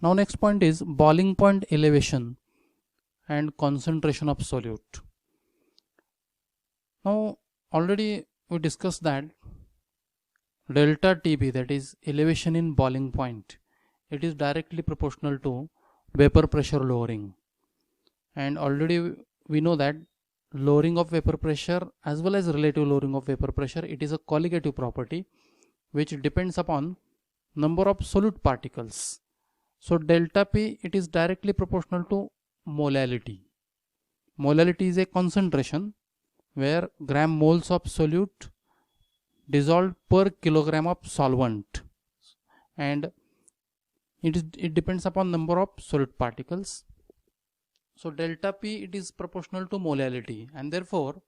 Now next point is boiling point elevation and concentration of solute. Now already we discussed that delta TB, that is elevation in boiling point, it is directly proportional to vapor pressure lowering, and already we know that lowering of vapor pressure as well as relative lowering of vapor pressure, it is a colligative property which depends upon number of solute particles. So delta P, it is directly proportional to molality. Molality is a concentration where gram moles of solute dissolved per kilogram of solvent, and it depends upon number of solute particles. So delta P, it is proportional to molality, and therefore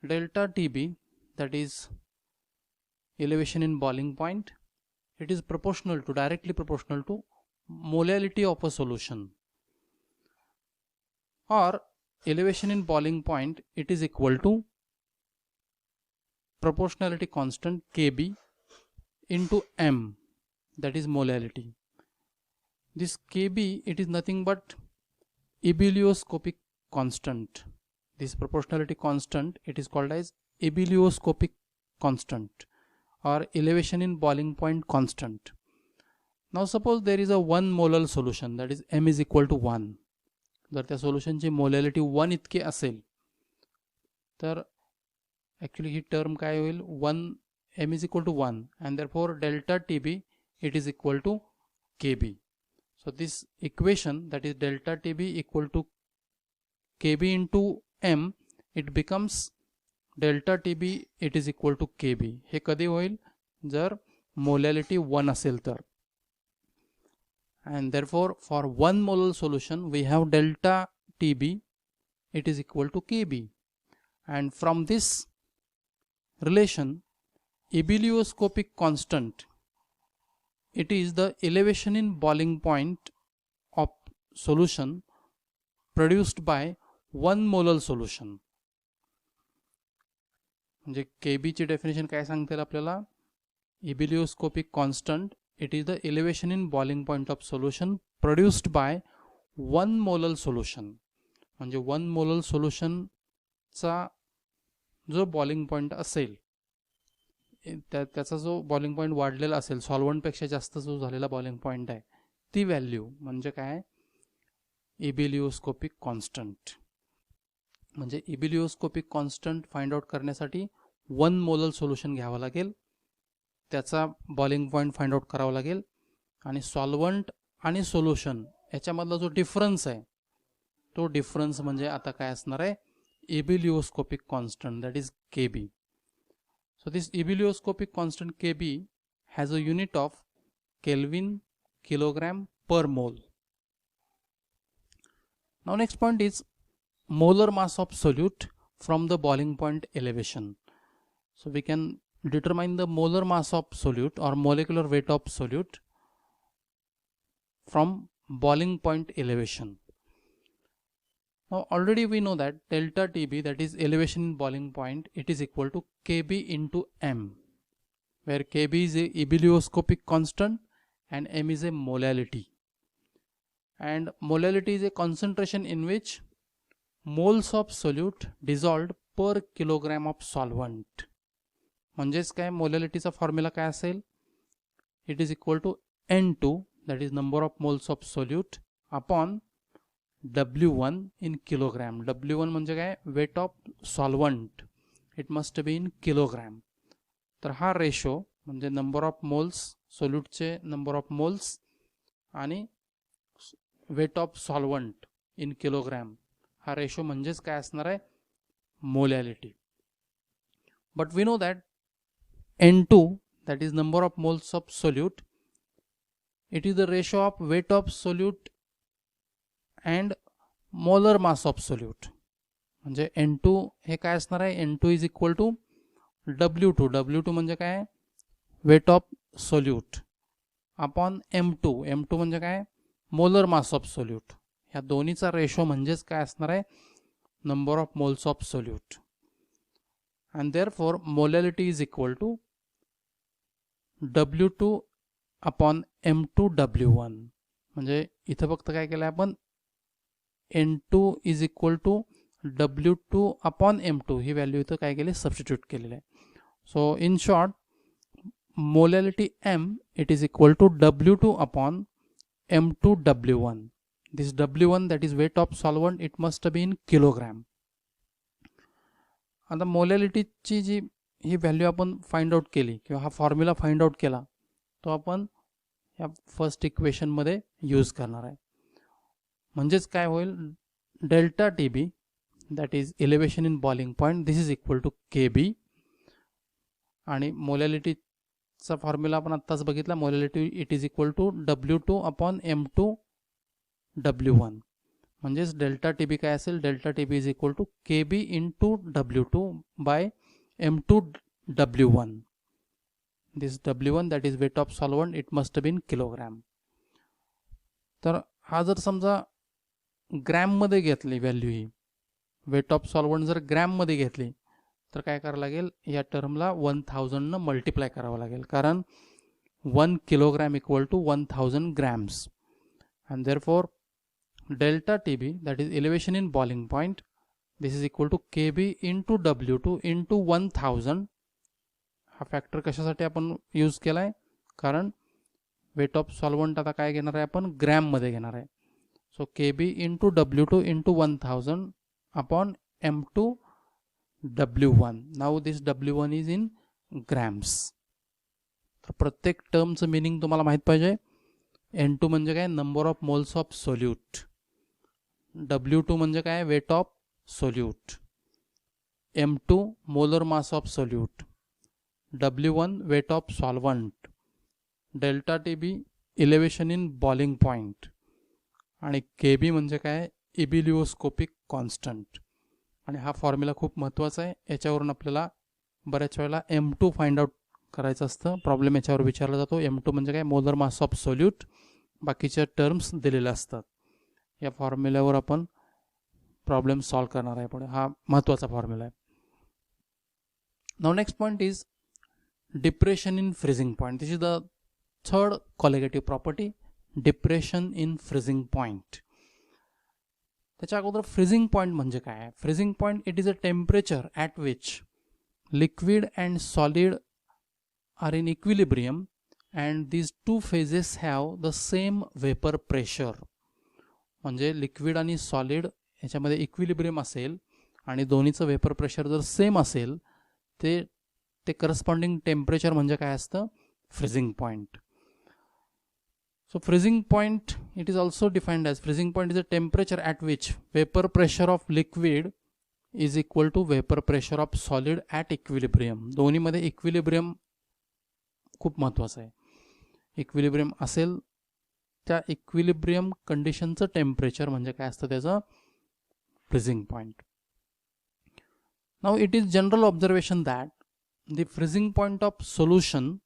delta TB, that is elevation in boiling point, it is directly proportional to molality of a solution, or elevation in boiling point, it is equal to proportionality constant Kb into m, that is molality. This Kb, it is nothing but ebullioscopic constant. This proportionality constant, it is called as ebullioscopic constant or elevation in boiling point constant. Now suppose there is a 1 molar solution, that is m is equal to 1. जर त्या सोल्युशनची molality 1 इतकी असेल तर actually ही term काय होईल, 1 m is equal to 1 and therefore delta TB, it is equal to Kb. So this equation, that is delta TB equal to Kb into m, it becomes delta TB, it is equal to Kb. हे कधी होईल, जर molality 1 असेल तर. And therefore for 1 molar solution we have delta TB, it is equal to Kb, and from this relation ebullioscopic constant, it is the elevation in boiling point of solution produced by 1 molar solution. म्हणजे Kb ची definition काय सांगते आपल्याला, ebullioscopic constant, it is the elevation in boiling point of solution produced by 1 molar solution. म्हणजे 1 molar solution चा जो boiling point असेल, त्याचा जो बॉइलिंग पॉइंट वाढलेला असेल, सॉल्व्हंट पेक्षा जास्त जो झालेला बॉइलिंग पॉइंट आहे, ती व्हॅल्यू म्हणजे काय, ebullioscopic कॉन्स्टंट. म्हणजे ebullioscopic कॉन्स्टंट फाइंड आउट करण्यासाठी 1 मोलर सोल्युशन घ्यावं लागेल, त्याचा बॉइलिंग पॉइंट फाइंड आउट करावा लागेल, आणि सॉल्व्हंट आणि सोल्युशन याच्यामधला जो डिफरन्स आहे, तो डिफरन्स म्हणजे आता काय असणार आहे, ebullioscopic constant, that is Kb. So this ebullioscopic constant Kb has a unit of Kelvin kilogram per mole. Now next point is molar mass of solute from the boiling point elevation. So we can determine the molar mass of solute or molecular weight of solute from boiling point elevation. Now already we know that delta TB, that is elevation in boiling point, it is equal to Kb into m, where Kb is a ebullioscopic constant and m is a molality. And molality is a concentration in which moles of solute dissolved per kilogram of solvent. म्हणजेच काय, मोलॅलिटीचा formula काय असेल, it is equal to N2, that is number of moles of solute, upon W1 in kilogram. W1 म्हणजे काय, weight of solvent, it must be in kilogram. तर हा ratio म्हणजे number of moles, सोल्यूटचे नंबर ऑफ मोल्स आणि weight of solvent in kilogram, हा ratio म्हणजेच काय असणार आहे, molality. But we know that N2, that is number of moles of solute, it is the ratio of weight of solute and molar mass of solute. म्हणजे N2 हे काय असणार आहे, N2 is equal to W2. W2 म्हणजे काय, weight of solute upon M2. M2 म्हणजे काय, molar mass of solute. ह्या दोन्हीचा रेशो म्हणजेच काय असणार आहे, number of moles of solute. And therefore molality is equal to W2 upon M2W1. म्हणजे इथं फक्त काय केलं आपण N2 is equal to W2 upon M2 ही व्हॅल्यू इथं काय केली सबस्टिट्यूट केलेलं आहे. So in short molality M it is equal to W2 upon M2W1. This W1 that is weight of solvent it must be in kilogram. आता molality ची जी ही value आपण find out केली किंवा हा फॉर्म्युला फाइंड आउट केला तो आपण या फर्स्ट इक्वेशन मध्ये यूज करणार आहे. म्हणजेच काय होईल delta TB that is elevation in boiling point this is equal to KB आणि मोलॅलिटी चा फॉर्म्युला आपण आत्ताच बघितला molality it is equal to W2 upon M2W1. म्हणजेच डेल्टा TB काय असेल delta TB is equal to KB into W2 by M2W1. This W1 that is weight of solvent it must be in kilogram. तर हा जर समजा ग्रॅममध्ये घेतली value ही वेट ऑफ सॉल्वंट जर ग्रॅममध्ये घेतली तर काय करावं लागेल या टर्मला 1000 न मल्टिप्लाय करावं लागेल कारण 1 kilogram equal to 1000 grams and therefore delta TB that is elevation in boiling point this is equal to KB into W2 into 1000. हा फॅक्टर कशासाठी आपण यूज केला आहे कारण वेट ऑफ सॉल्वंट आता काय घेणार आहे आपण ग्रॅममध्ये घेणार आहे. सो KB into W2 into 1000 upon M2W1. Now this W1 is in grams. तर प्रत्येक टर्मचं मिनिंग तुम्हाला माहित पाहिजे. N2 म्हणजे काय number of moles of solute. W2 म्हणजे काय weight of solute. M2 molar mass of solute. W1 wait of solvent. Delta TB elevation in boiling point आणि KB म्हणजे काय इबिलिओस्कोपिक कॉन्स्टंट. आणि हा फॉर्म्युला खूप महत्त्वाचा आहे. याच्यावरून आपल्याला बऱ्याच वेळेला M2 फाइंड आउट करायचं असतं. प्रॉब्लेम याच्यावर विचारला जातो. M2 म्हणजे काय मोलर मास ऑफ सोल्यूट. बाकीच्या टर्म्स दिलेल्या असतात. या फॉर्म्युल्यावर आपण प्रॉब्लेम सॉल्व करणार आहे पुढे. हा महत्त्वाचा फॉर्म्युला आहे. Now next point is depression in freezing point. This is the third colligative property depression in freezing point. त्याच्या अगोदर फ्रीजिंग पॉइंट म्हणजे काय. Freezing point it is a temperature at which liquid and solid are in equilibrium and these two phases have the same vapour pressure. म्हणजे liquid आणि solid याच्यामध्ये equilibrium असेल आणि दोन्हीचं वेपर प्रेशर जर सेम असेल ते करस्पॉन्डिंग टेम्परेचर म्हणजे काय असतं freezing point. So freezing point it is also defined as freezing point is a temperature at which vapor pressure of liquid is equal to vapor pressure of solid at equilibrium. दोन्ही मध्ये equilibrium खूप महत्त्वाचं आहे. Equilibrium असेल त्या equilibrium कंडिशनचं temperature म्हणजे काय असतं त्याचं freezing point. Now it is general observation that the freezing point of solution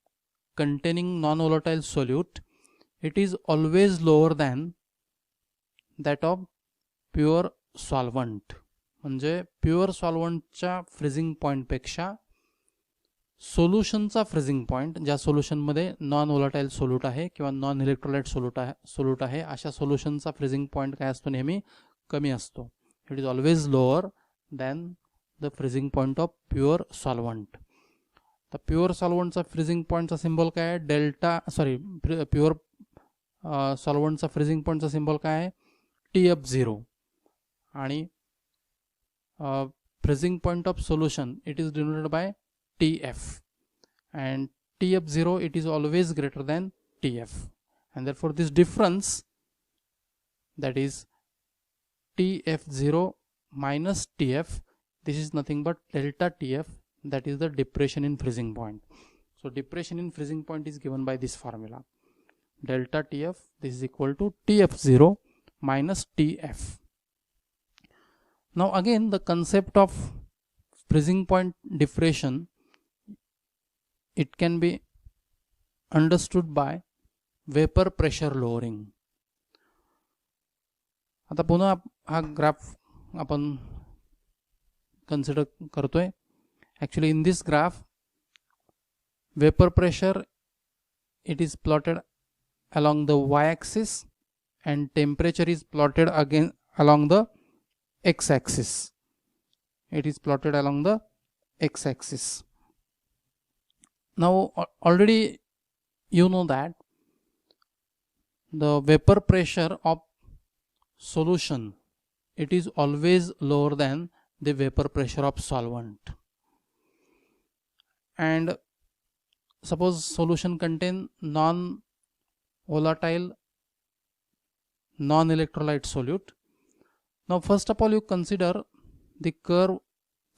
containing non-volatile solute it is always lower than that of pure solvent. म्हणजे प्युअर सॉल्वंटच्या फ्रीजिंग पॉईंटपेक्षा सोल्युशनचा फ्रीजिंग पॉईंट ज्या सोल्युशनमध्ये non volatile solute आहे किंवा non electrolyte solute आहे अशा सोल्युशनचा freezing point काय असतो नेहमी कमी असतो. It is always lower than the freezing point of pure solvent. तर प्युअर सॉल्वंटचा फ्रीजिंग पॉईंटचा सिम्बॉल काय आहे डेल्टा प्युअर सॉल्वंटचा फ्रीजिंग पॉईंटचा सिम्बॉल काय आहे TF0 आणि freezing point of solution it is denoted by TF and TF0 it is always greater than TF and therefore this difference that is TF0 minus TF this is nothing but delta TF that is the depression in freezing point. So depression in freezing point is given by this formula delta TF this is equal to TF0 minus TF. Now again the concept of freezing point depression it can be understood by vapor pressure lowering. आता पुन्हा हा graph आपण consider करतोय. Actually in this graph vapor pressure it is plotted along the y-axis and temperature is plotted again along the x-axis. It is plotted along the x-axis. Now already you know that the vapor pressure of solution, it is always lower than the vapor pressure of solvent. And suppose solution contain non-volatile non-electrolyte solute. Now first of all you consider the curve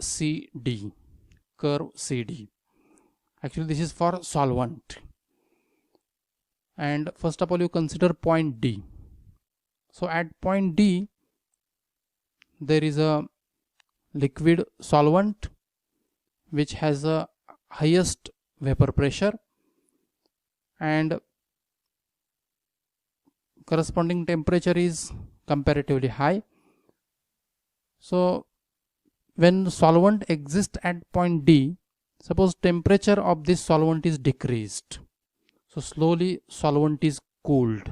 CD. Actually this is for solvent. And first of all you consider point D. So at point D there is a liquid solvent which has a highest vapor pressure and corresponding temperature is comparatively high. So when solvent exists at point D, suppose temperature of this solvent is decreased, so slowly solvent is cooled.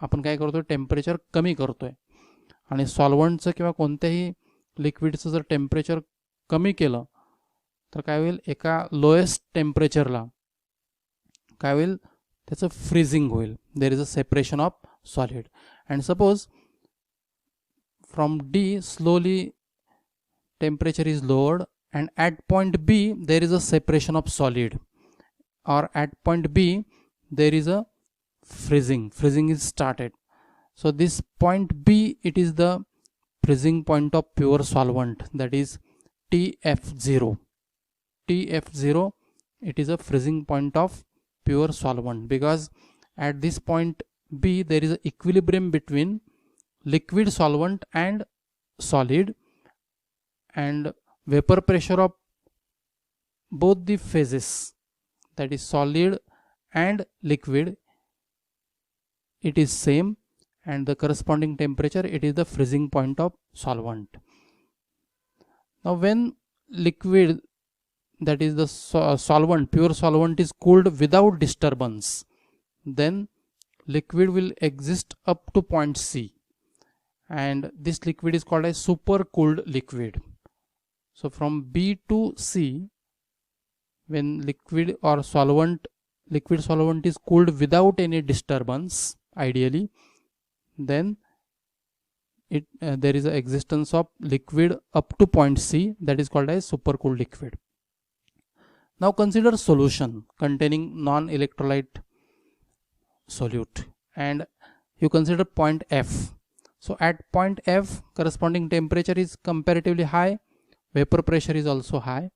आपण काय करतोय, temperature कमी करतोय. आणि सॉल्व्हंटचं किंवा कोणत्याही लिक्विडचं जर temperature कमी केलं तर काय होईल, एका लोएस्ट टेम्परेचरला काय होईल, त्याचं फ्रीजिंग होईल. देर is a separation of solid. And suppose from D slowly temperature is lowered and at point B there is a separation of solid, or at point B there is a freezing is started. So this point B, it is the freezing point of pure solvent, that is TF0. It is a freezing point of pure solvent, because at this point B there is an equilibrium between liquid solvent and solid, and vapor pressure of both the phases, that is solid and liquid, it is same, and the corresponding temperature, it is the freezing point of solvent. Now when liquid, that is the solvent, pure solvent, is cooled without disturbance, then liquid will exist up to point C, and this liquid is called a super cooled liquid. So from B to C, when liquid solvent is cooled without any disturbance, ideally, then there is an existence of liquid up to point C, that is called as supercooled liquid. Now consider solution containing non-electrolyte solute, and you consider point F. So at point F, corresponding temperature is comparatively high, vapor pressure is also high,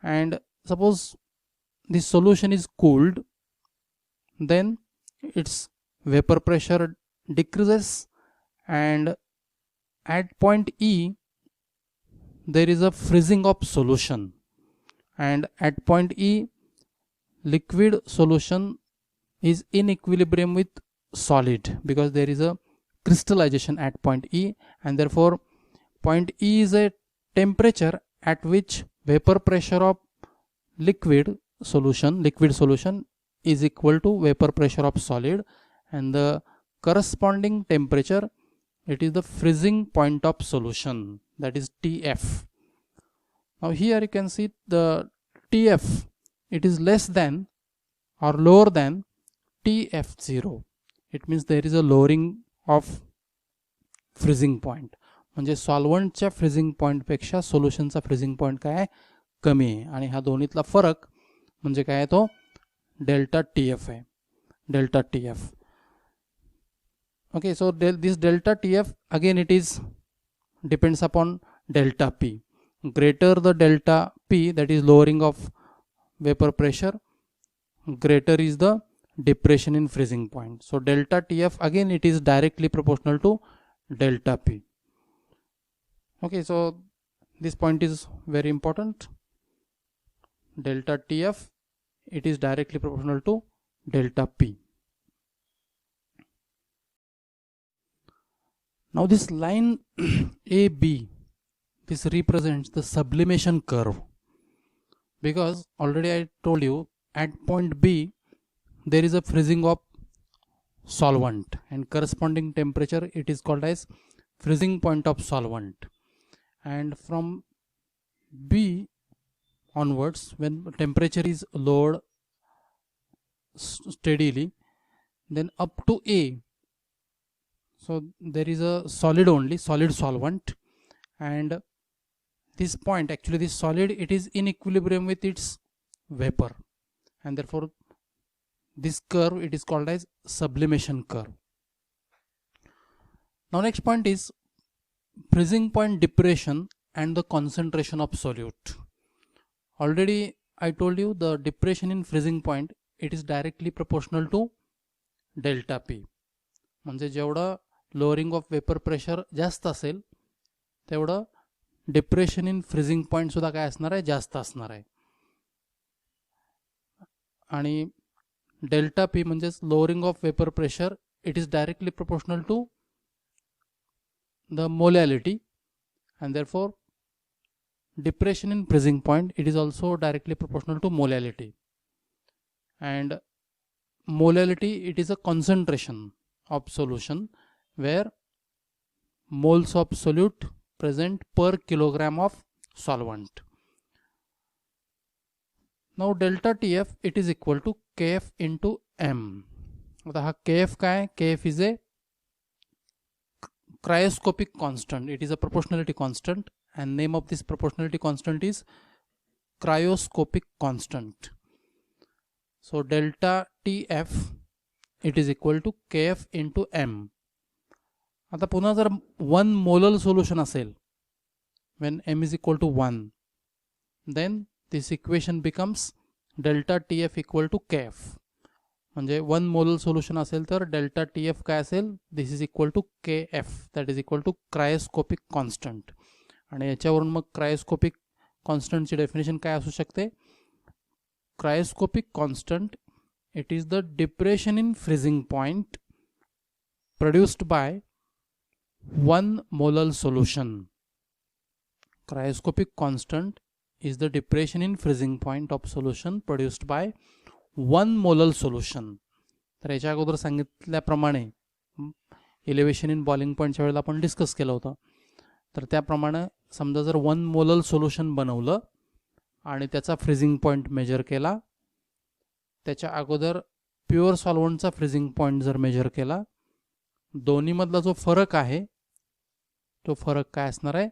and suppose this solution is cooled, then its vapor pressure decreases, and at point E there is a freezing of solution, and at point E liquid solution is in equilibrium with solid, because there is a crystallization at point E, and therefore point E is a temperature at which vapor pressure of liquid solution is equal to vapor pressure of solid, and the corresponding temperature, it is the freezing point of solution, that is TF. Now here you can see the TF, it is less than or lower than TF0. It means there is a lowering of freezing point. म्हणजे सॉल्व्हंटच्या freezing point पेक्षा सोल्युशनचा freezing point काय आहे, कमी आहे. आणि हा दोन्हीतला फरक म्हणजे काय आहे, तो डेल्टा TF आहे, delta TF. Okay, so this delta TF, again it is depends upon delta P. Greater the delta P, that is lowering of vapor pressure, greater is the depression in freezing point. So delta TF, again it is directly proportional to delta P. Okay, so this point is very important. Delta TF, it is directly proportional to delta P. Now this line AB, this represents the sublimation curve, because already I told you at point B there is a freezing of solvent, and corresponding temperature it is called as freezing point of solvent. And from B onwards, when temperature is lowered steadily, then up to A, so there is a solid only, solid solvent, and this point, actually this solid, it is in equilibrium with its vapor, and therefore this curve it is called as sublimation curve. Now next point is freezing point depression and the concentration of solute. Already I told you the depression in freezing point, it is directly proportional to delta P. म्हणजे जेवढं lowering of vapor pressure जास्त असेल तेवढं depression in freezing point सुद्धा काय असणार आहे, जास्त असणार आहे. आणि delta P म्हणजेच lowering of vapor pressure, it is directly proportional to the molality, and therefore depression in freezing point, it is also directly proportional to molality. And molality, it is a concentration of solution where moles of solute present per kilogram of solvent. Now delta TF, it is equal to KF into M. आता हा KF काय, KF is a cryoscopic constant, it is a proportionality constant, and name of this proportionality constant is cryoscopic constant. So delta TF, it is equal to KF into M. आता पुन्हा जर 1 molar solution असेल, when M is equal to 1, then this equation becomes delta TF equal to KF. म्हणजे 1 molar solution असेल तर delta TF काय असेल, this is equal to KF, that is equal to cryoscopic constant. आणि याच्यावरून मग cryoscopic constant ची definition काय असू शकते, cryoscopic constant, it is the depression in freezing point produced by 1 molar solution. Cryoscopic constant is the depression in freezing point of solution produced by 1 molar solution. तर याच्या अगोदर सांगितल्याप्रमाणे इलेव्हेशन इन बॉइलिंग पॉईंटच्या वेळेला आपण discuss केलं होतं. तर त्याप्रमाणे समजा जर 1 मोलल सोल्युशन बनवलं आणि त्याचा फ्रीजिंग पॉईंट मेजर केला, त्याच्या अगोदर प्युअर सॉल्व्हंटचा फ्रीजिंग पॉईंट जर मेजर केला, दोन्हीमधला जो फरक आहे तो फरक काय असणार आहे,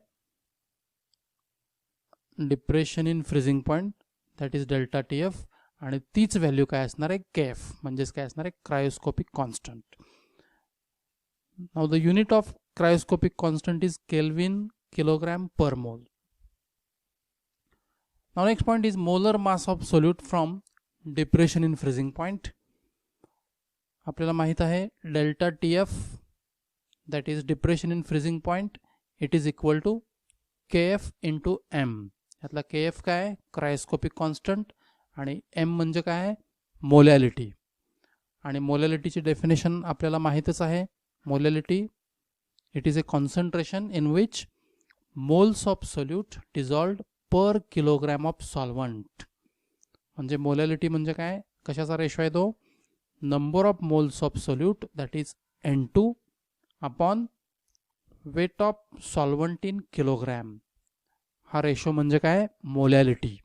depression in freezing point, that is delta TF, आणि तीच व्हॅल्यू काय असणार आहे, KF, म्हणजेच काय असणार आहे, cryoscopic constant. Now the unit of cryoscopic constant is kelvin kilogram per mole. Now next point is molar mass of solute from depression in freezing point. आपल्याला माहित आहे delta TF, that is depression in freezing point, it is equal to KF into M. यातला KF काय आहे, cryoscopic constant, आणि M म्हणजे काय आहे, मोलॅलिटी. आणि मोलॅलिटीची डेफिनेशन आपल्याला माहितच आहे. Molality, it is a concentration in which moles of solute dissolved per kilogram of solvent. म्हणजे मोलॅलिटी म्हणजे काय, कशाचा रेशो आहे तो, number of moles of solute, that is N2 upon weight of solvent in kilogram. हा ratio म्हणजे काय, molality.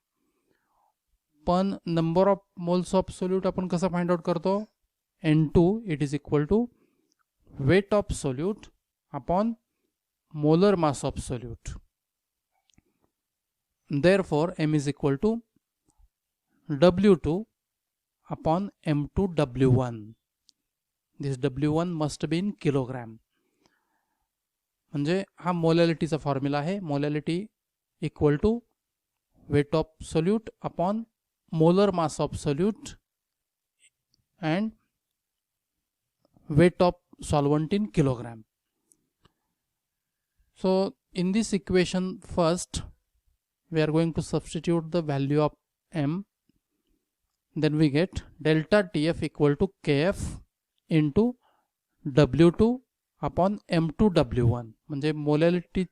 पण number of moles of solute आपण कसं फाइंड आउट करतो, N2 it is equal to weight of solute upon molar mass of solute. Therefore M is equal to W2 upon M2 W1. This W1 must be in kilogram. म्हणजे हा मोलॅलिटीचा formula आहे. Molality equal to weight of solute upon molar mass of solute and weight of solvent in kilogram. So in this equation first we are going to substitute the value of M, then we get delta TF equal to KF into W2 upon M2 W1. म्हणजे molality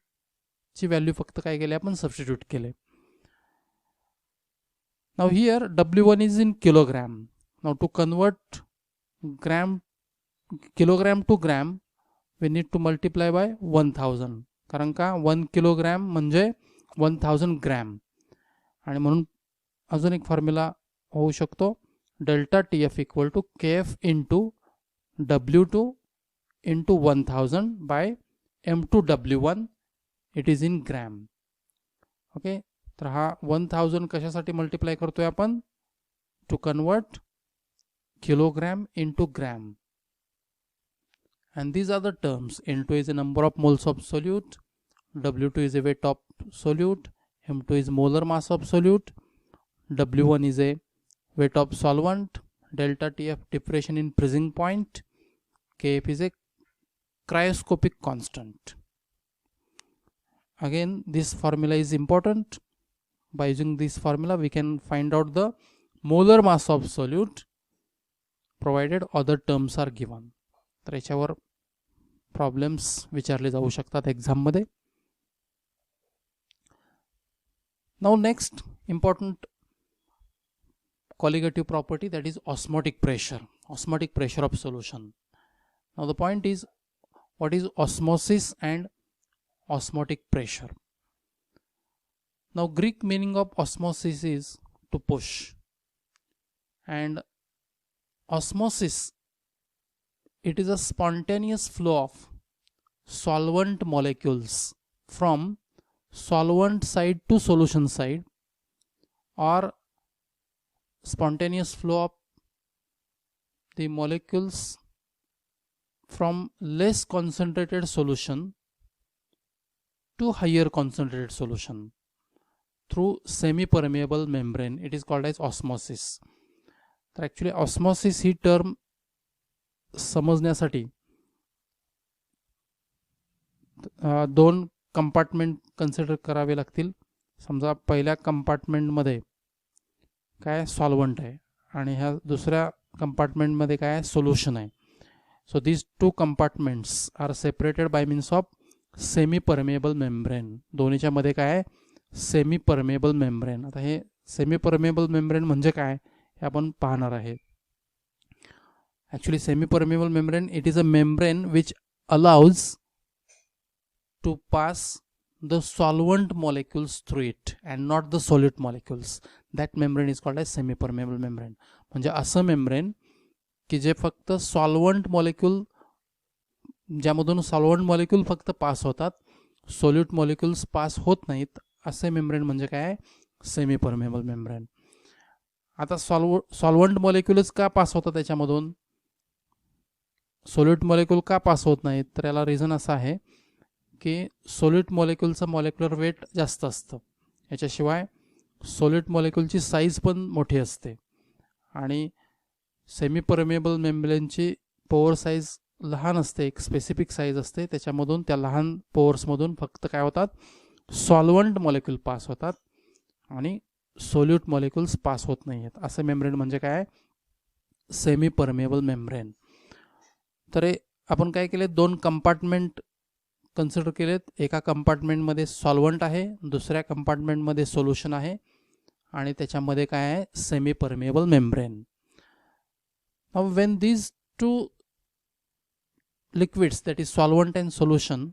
ची value फक्त काय केली आपण, substitute केले. Now here W1 is in kilogram, Now to convert kilogram to gram, we need to multiply by 1000. कारण का 1 kilogram म्हणजे 1000 ग्रॅम. आणि म्हणून अजून एक फॉर्म्युला होऊ शकतो, delta TF equal to KF into W2 into 1000 by M2 W1, it is in gram. Okay, तर हा 1000 कशासाठी मल्टिप्लाय करतोय आपण, to convert kilogram into gram. And these are the terms. N2 is the number of moles of solute, W2 is a weight of solute, M2 is molar mass of solute, W1 is a weight of solvent, delta TF depression in freezing point, KF is a cryoscopic constant. Again, this formula is important. By using this formula we can find out the molar mass of solute provided other terms are given. तर याच्यावर problems विचारले जाऊ शकतात exam मध्ये. Now next important colligative property, that is osmotic pressure. Osmotic pressure of solution. Now the point is, what is osmosis and osmotic pressure? Now Greek meaning of osmosis is to push, and osmosis, it is a spontaneous flow of solvent molecules from solvent side to solution side, or spontaneous flow of the molecules from less concentrated solution to higher concentrated solution through semi-permeable membrane. It is called as osmosis. तर actually osmosis ही term समजण्यासाठी दोन compartment consider करावे लागतील. समजा पहिल्या कंपार्टमेंटमध्ये काय solvent आहे आणि ह्या दुसऱ्या कंपार्टमेंटमध्ये काय सोल्युशन आहे. So these two compartments are separated by means of semi permeable membrane. दोन्हीच्या मध्ये काय आहे, सेमी परमेबल मेम्ब्रेन. आता हे सेमी परमेबल मेम्ब्रेन म्हणजे काय हे आपण पाहणार आहे. Actually semi permeable membrane, it is a membrane which allows to pass the solvent molecules through it and not the solute molecules. That membrane is called as semi-permeable membrane. म्हणजे असं membrane की जे फक्त solvent molecule, ज्यामधून solvent molecule फक्त पास होतात, solute molecules पास होत नाहीत, असे मेम्ब्रेन म्हणजे काय, सेमी परमेबल मेम्ब्रेन. आता सॉल्वंट मॉलिक्यूल्स का पास होतात त्याच्यामधून, सोल्यूट मॉलिक्यूल का पास होत नाहीत, तर याला रिझन असं आहे की सोल्यूट मॉलिक्यूलचं मॉलिक्युलर वेट जास्त असतं. याच्याशिवाय सोल्यूट मॉलिक्यूलची साईज पण मोठी असते आणि सेमी परमेबल मेम्ब्रेनची पोअर साईज लहान असते, एक स्पेसिफिक साईज असते. त्याच्यामधून त्या लहान पोअर्समधून फक्त काय होतात, सॉल्वंट मॉलिक्यूल पास होतात आणि सोल्यूट मॉलिक्यूल्स पास होत नाही आहेत. असं मेम्ब्रेन म्हणजे काय, सेमी परमेबल मेम्ब्रेन. तर आपण काय केले, दोन कंपार्टमेंट कन्सिडर केलेत. एका कंपार्टमेंटमध्ये सॉल्वंट आहे, दुसऱ्या कंपार्टमेंटमध्ये सोल्युशन आहे आणि त्याच्यामध्ये काय आहे, semi permeable membrane. Now when these two liquids, that is solvent and solution,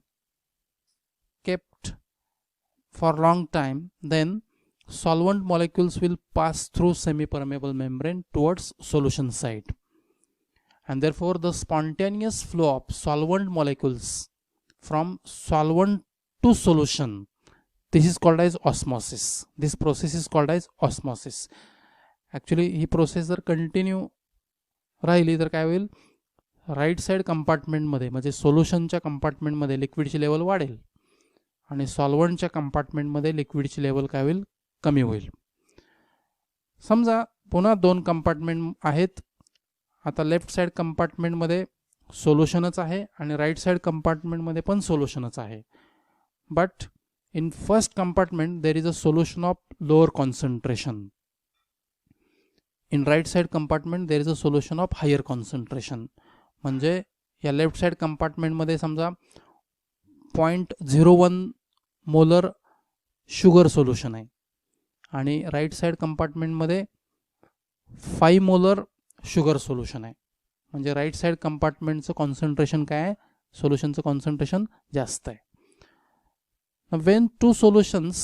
kept for long time, then solvent molecules will pass through semi-permeable membrane towards solution side, and therefore the spontaneous flow of solvent molecules from solvent to solution, this is called as osmosis. This process is called as osmosis. Actually he process जर continue राहिली तर काय होईल, right side कंपार्टमेंटमध्ये म्हणजे सोल्युशनच्या कंपार्टमेंटमध्ये लिक्विडची level वाढेल आणि सॉल्वंटच्या कंपार्टमेंटमध्ये लिक्विडची level काय होईल, कमी होईल. समजा पुन्हा दोन कंपार्टमेंट आहेत. आता लेफ्ट साईड कंपार्टमेंटमध्ये सोल्युशनच आहे आणि राईट साईड कंपार्टमेंटमध्ये पण सोल्युशनच आहे. But in first compartment there is a solution of lower concentration. In right side compartment there is a solution of higher concentration. म्हणजे या लेफ्ट साईड कंपार्टमेंटमध्ये समजा 0.01 मोलर शुगर सोल्युशन आहे आणि राईट साईड कंपार्टमेंटमध्ये 5 molar sugar solution आहे, म्हणजे right side कंपार्टमेंटचं concentration काय आहे, सोल्युशनचं कॉन्सन्ट्रेशन जास्त आहे. When two solutions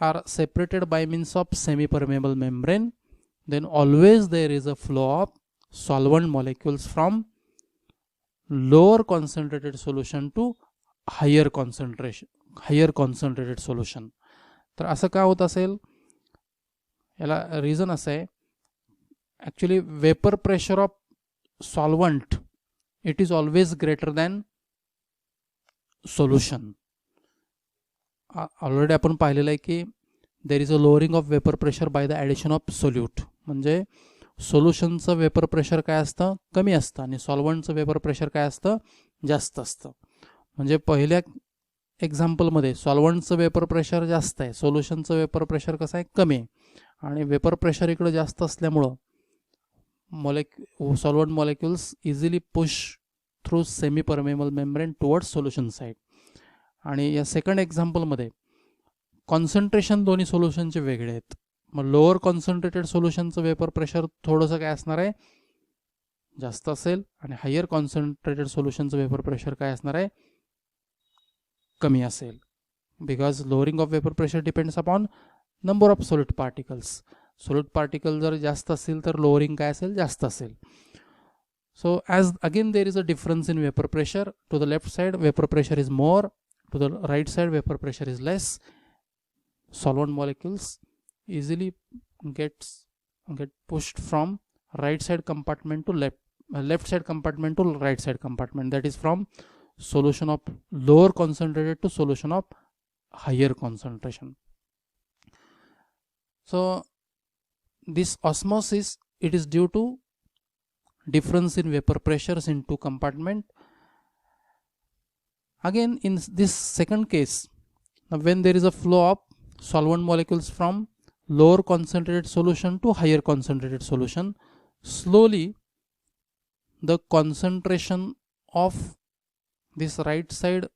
are separated by means of semi-permeable membrane, then always there is a flow of solvent molecules from lower concentrated solution to higher concentrated solution. तर असं का होत असेल, याला रिझन असं आहे, actually vapour pressure of solvent it is always greater than solution. Already आपण पाहिलेलं आहे की देर is a lowering of vapour pressure by the addition of solute. म्हणजे सोल्युशनचं वेपर प्रेशर काय असतं, कमी असतं, आणि सॉल्वंटचं वेपर प्रेशर काय असतं, जास्त असतं. म्हणजे पहिल्या एक्झाम्पलमध्ये सॉल्वंटचं वेपर प्रेशर जास्त आहे, सोल्युशनचं वेपर प्रेशर कसं आहे, कमी आहे. आणि वेपर प्रेशर इकडं जास्त असल्यामुळं solvent molecules easily push through semi permeable membrane towards solution side. आणि या सेकंड एक्झाम्पलमध्ये कॉन्सन्ट्रेशन दोन्ही सोल्युशनचे वेगळे आहेत. मग लोअर कॉन्सन्ट्रेटेड सोल्युशनचं वेपर प्रेशर थोडंसं काय असणार आहे, जास्त असेल, आणि हायर कॉन्सन्ट्रेटेड सोल्युशनचं वेपर प्रेशर काय असणार आहे, कमी असेल. Because lowering of vapour pressure depends upon number of solute particles. Solute particle जर जास्त असतील तर लोअरिंग काय असेल, जास्त असेल. So as again there is a difference in vapor pressure. To the left side vapor pressure is more, to the right side vapor pressure is less. Solvent molecules easily get pushed from right side compartment to left side compartment to right side compartment, that is from solution of lower concentrated to solution of higher concentration. So this osmosis, it is due to difference in vapor pressures in two compartment. Again in this second case, when there is a flow of solvent molecules from lower concentrated solution to higher concentrated solution, slowly the concentration of this right side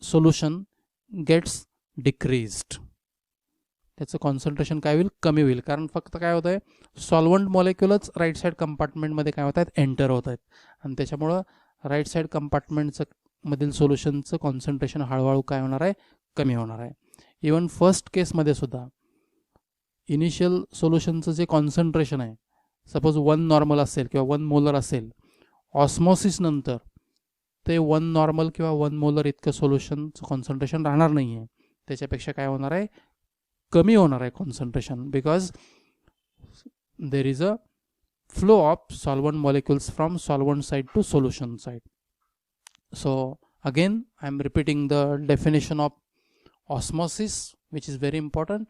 solution gets decreased. त्याचं concentration काय होईल, कमी होईल. कारण फक्त काय होत आहे, सॉल्वंट मॉलिक्युलच राईट साईड कंपार्टमेंटमध्ये काय होत आहेत, एंटर होत आहेत, आणि त्याच्यामुळं राईट साईड कंपार्टमेंटचं मधील सोल्युशनचं कॉन्सन्ट्रेशन हळूहळू काय होणार आहे, कमी होणार आहे. इवन फर्स्ट केसमध्ये सुद्धा इनिशियल सोल्युशनचं जे कॉन्सन्ट्रेशन आहे, सपोज 1 नॉर्मल असेल किंवा 1 मोलर असेल, ऑस्मोसिस नंतर ते 1 नॉर्मल किंवा 1 मोलर इतकं सोल्युशनचं कॉन्सन्ट्रेशन राहणार नाही आहे. त्याच्यापेक्षा काय होणार आहे, कमी होणार आहे concentration, because there is a flow of solvent molecules from solvent side to solution side. So again I am repeating the definition of osmosis, which is very important.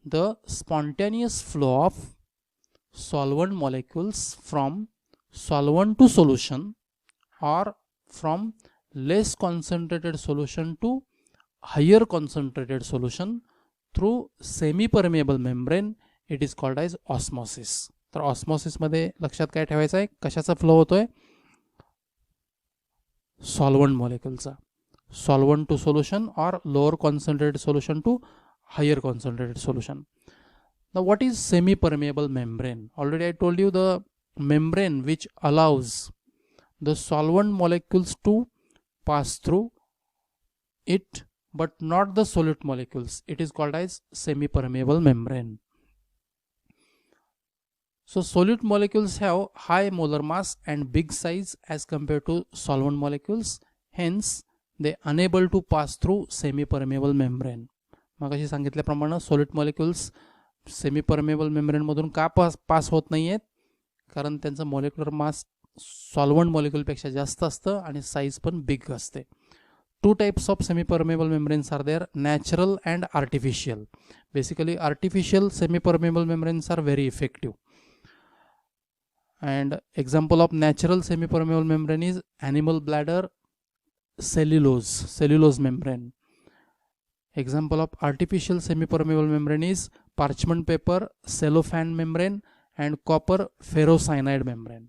The spontaneous flow of solvent molecules from solvent to solution or from less concentrated solution to higher concentrated solution through semi-permeable membrane, it is called as osmosis. तर osmosis मध्ये लक्षात काय ठेवायचं आहे, कशाचा flow होतोय, solvent मॉलिक्युलचा. Solvent to solution or lower concentrated solution to higher concentrated solution. Now what is semi-permeable membrane? Already I told you the membrane which allows the solvent molecules to pass through it but not the solute molecules. It is called as semi-permeable membrane. So solute molecules have high molar mass and big size as compared to solvent molecules. Hence they unable to pass through semi-permeable membrane. मगाशी सांगितल्याप्रमाणे solid molecules semi permeable membrane मधून का पास होत नाही आहेत, कारण त्यांचं molecular mass solvent मॉलिक्युलपेक्षा जास्त असतं आणि साईज पण बिग असते. 2 types of semi-permeable membranes are there, natural and artificial. Basically artificial semi-permeable membranes are very effective. And example of natural semi-permeable membrane is animal bladder, cellulose membrane. Example of artificial semi-permeable membrane is parchment paper, cellophane membrane and copper ferrocyanide membrane.